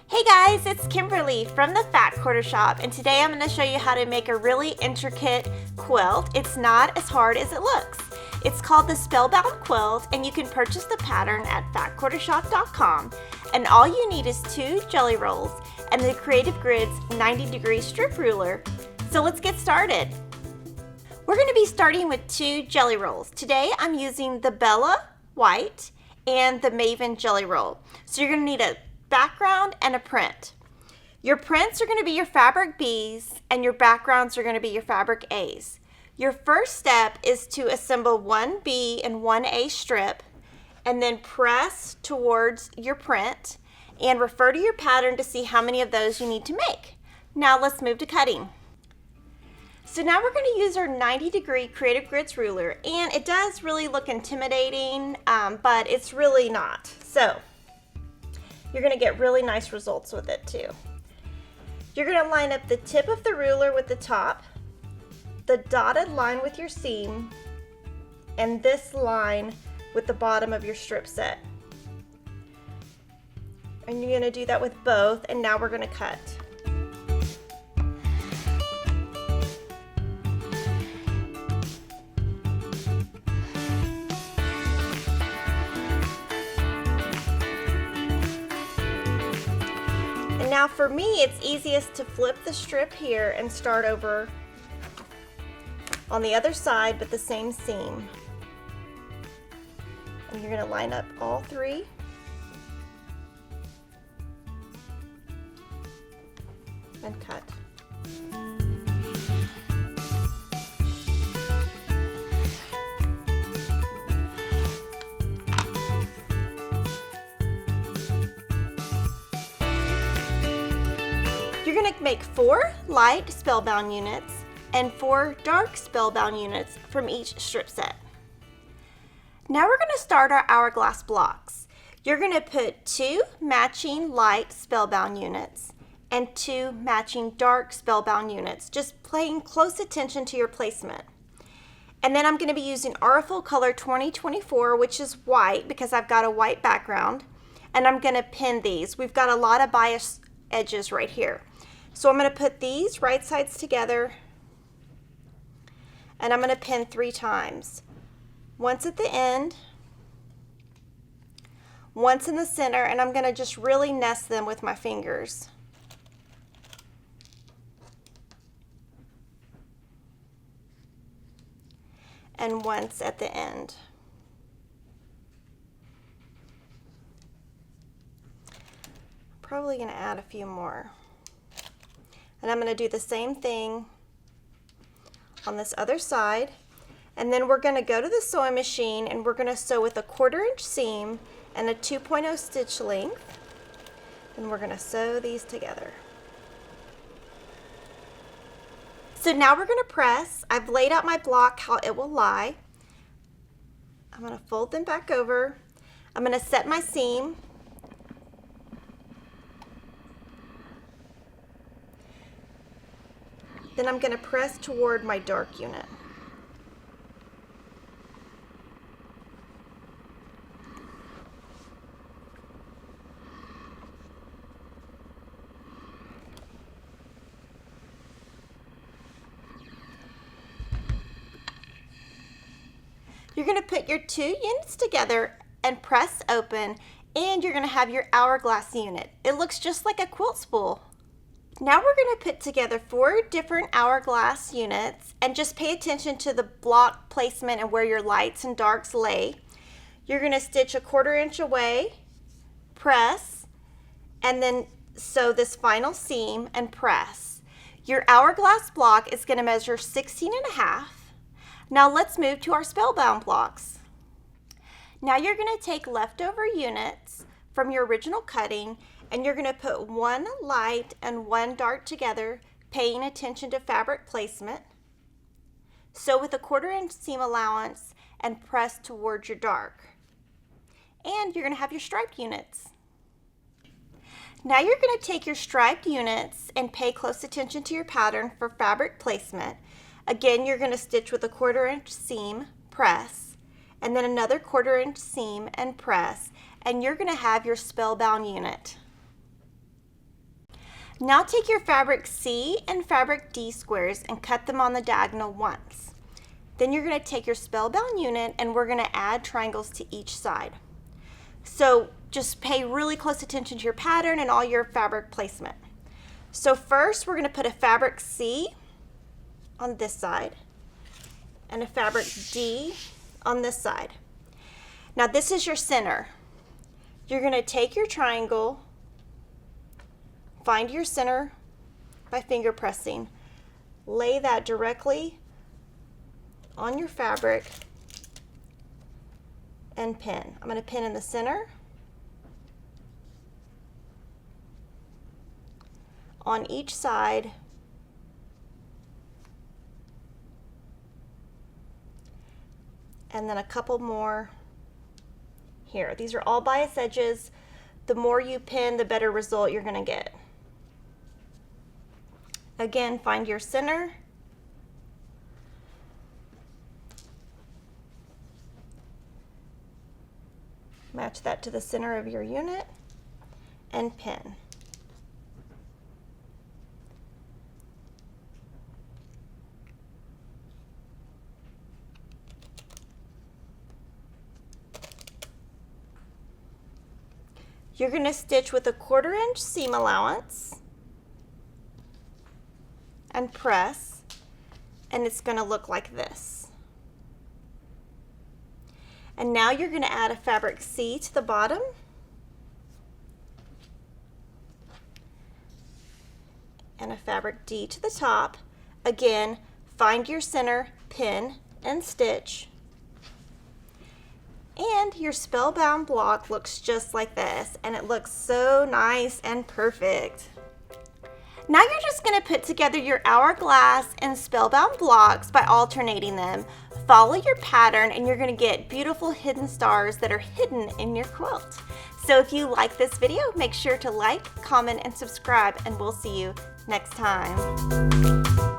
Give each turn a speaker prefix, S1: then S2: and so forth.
S1: Hey guys, it's Kimberly from the Fat Quarter Shop, and today I'm going to show you how to make a really intricate quilt. It's not as hard as it looks. It's called the Spellbound Quilt, and you can purchase the pattern at fatquartershop.com. And all you need is 2 jelly rolls and the Creative Grids 90-degree strip ruler. So let's get started. We're going to be starting with 2 jelly rolls. Today I'm using the Bella White and the Maven jelly roll. So you're going to need a background and a print. Your prints are going to be your fabric B's and your backgrounds are going to be your fabric A's. Your first step is to assemble 1 B and 1 A strip and then press towards your print and refer to your pattern to see how many of those you need to make. Now let's move to cutting. So now we're going to use our 90-degree Creative Grids ruler, and it does really look intimidating, but it's really not. So you're going to get really nice results with it too. You're going to line up the tip of the ruler with the top, the dotted line with your seam, and this line with the bottom of your strip set. And you're going to do that with both, and now we're going to cut. And now for me, it's easiest to flip the strip here and start over on the other side but the same seam. And you're going to line up all 3. And cut. You're going to make 4 light spellbound units and 4 dark spellbound units from each strip set. Now we're going to start our hourglass blocks. You're going to put 2 matching light spellbound units and 2 matching dark spellbound units, just paying close attention to your placement. And then I'm going to be using Auriful Color 2024, which is white because I've got a white background, and I'm going to pin these. We've got a lot of bias edges right here. So I'm going to put these right sides together, and I'm going to pin 3 times. Once at the end, once in the center, and I'm going to just really nest them with my fingers. And once at the end. Probably going to add a few more. And I'm going to do the same thing on this other side. And then we're going to go to the sewing machine and we're going to sew with a 1/4 inch seam and a 2.0 stitch length. And we're going to sew these together. So now we're going to press. I've laid out my block how it will lie. I'm going to fold them back over. I'm going to set my seam. Then I'm going to press toward my dark unit. You're going to put your 2 units together and press open, and you're going to have your hourglass unit. It looks just like a quilt spool. Now we're going to put together 4 different hourglass units, and just pay attention to the block placement and where your lights and darks lay. You're going to stitch a 1/4 inch away, press, and then sew this final seam and press. Your hourglass block is going to measure 16.5. Now let's move to our spellbound blocks. Now you're going to take leftover units from your original cutting, and you're going to put 1 light and 1 dark together, paying attention to fabric placement. Sew with a 1/4 inch seam allowance and press towards your dark. And you're going to have your striped units. Now you're going to take your striped units and pay close attention to your pattern for fabric placement. Again, you're going to stitch with a 1/4 inch seam, press, and then another 1/4 inch seam and press, and you're going to have your spellbound unit. Now take your fabric C and fabric D squares and cut them on the diagonal once. Then you're going to take your Spellbound unit and we're going to add triangles to each side. So just pay really close attention to your pattern and all your fabric placement. So first we're going to put a fabric C on this side and a fabric D on this side. Now this is your center. You're going to take your triangle, find your center by finger pressing, lay that directly on your fabric and pin. I'm going to pin in the center, on each side, and then a couple more here. These are all bias edges. The more you pin, the better result you're going to get. Again, find your center, match that to the center of your unit, and pin. You're going to stitch with a 1/4 inch seam allowance and press, and it's going to look like this. And now you're going to add a fabric C to the bottom and a fabric D to the top. Again, find your center, pin, and stitch. And your Spellbound block looks just like this, and it looks so nice and perfect. Now you're just going to put together your hourglass and Spellbound blocks by alternating them. Follow your pattern and you're going to get beautiful hidden stars that are hidden in your quilt. So if you like this video, make sure to like, comment, and subscribe, and we'll see you next time.